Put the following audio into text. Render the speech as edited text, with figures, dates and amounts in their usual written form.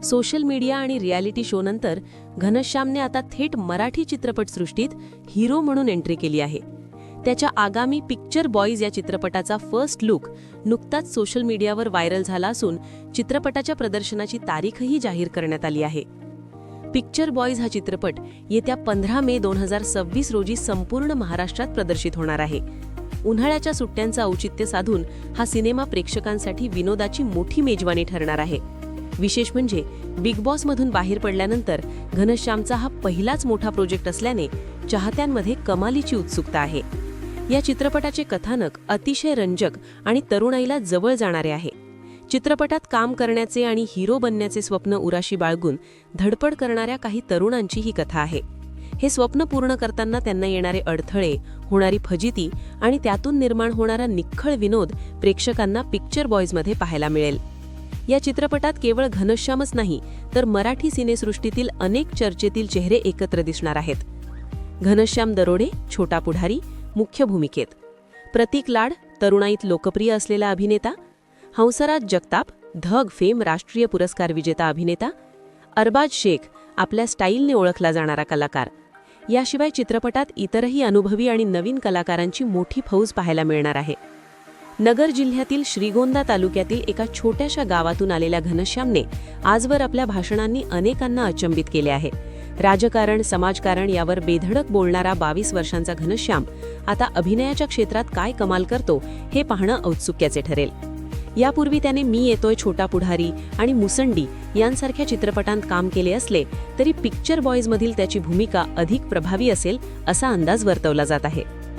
Social media आणि reality show नंतर घनश्यामने आता थेट मराठी चित्रपटसृष्टीत हिरो म्हणून एंट्री केली आहे. त्याच्या आगामी पिक्चर बॉईज या चित्रपटाचा फर्स्ट लुक नुकताच सोशल मीडियावर व्हायरल झाला असून चित्रपटाच्या प्रदर्शनाची तारीखही जाहीर करण्यात आली आहे. पिक्चर बॉईज हा चित्रपट येत्या 15 मे 2026 रोजी संपूर्ण महाराष्ट्रात प्रदर्शित होणार आहे. उन्हाळ्याच्या सुट्ट्यांचं औचित्य साधून हा सिनेमा प्रेक्षकांसाठी विनोदाची मोठी मेजवानी ठरणार आहे. विशेष म्हणजे बिग बॉसमधून बाहेर पडल्यानंतर घनश्यामचा हा पहिलाच मोठा प्रोजेक्ट असल्याने चाहत्यांमध्ये कमालीची उत्सुकता आहे. या चित्रपटाचे कथानक अतिशय रंजक आणि तरुणाईला जवळ जाणारे आहे. चित्रपटात काम करण्याचे आणि हिरो बनण्याचे स्वप्न उराशी बाळगून धडपड करणाऱ्या काही तरुणांची ही कथा आहे. हे स्वप्न पूर्ण करताना त्यांना येणारे अडथळे, होणारी फजिती आणि त्यातून निर्माण होणारा निख्खळ विनोद प्रेक्षकांना पिक्चर बॉईजमध्ये पाहायला मिळेल. या चित्रपटात केवळ घनश्यामच नाही तर मराठी सिनेसृष्टीतील अनेक चर्चेतील चेहरे एकत्र दिसणार आहेत. घनश्याम दरोडे छोटा पुढारी मुख्य भूमिकेत, प्रतीक लाड तरुणाईत लोकप्रिय असलेला अभिनेता, हंसराज जगताप धग फेम राष्ट्रीय पुरस्कार विजेता अभिनेता, अरबाज शेख आपल्या स्टाईलने ओळखला जाणारा कलाकार. याशिवाय चित्रपटात इतरही अनुभवी आणि नवीन कलाकारांची मोठी फौज पाहायला मिळणार आहे. नगर जिल्ह्यातील श्रीगोंदा तालुक्यातील एका छोट्याशा गावातून आलेल्या घनश्यामने आजवर आपल्या भाषणांनी अनेकांना अचंबित केले आहे. राजकारण समाजकारण यावर बेधडक बोलणारा 22 वर्षांचा घनश्याम आता अभिनयाच्या क्षेत्रात काय कमाल करतो हे पाहणं औत्सुक्याचे ठरेल. यापूर्वी त्याने मी येतोय छोटा पुढारी आणि मुसंडी यांसारख्या चित्रपटांत काम केले असले तरी पिक्चर बॉईजमधील त्याची भूमिका अधिक प्रभावी असेल असा अंदाज वर्तवला जात आहे.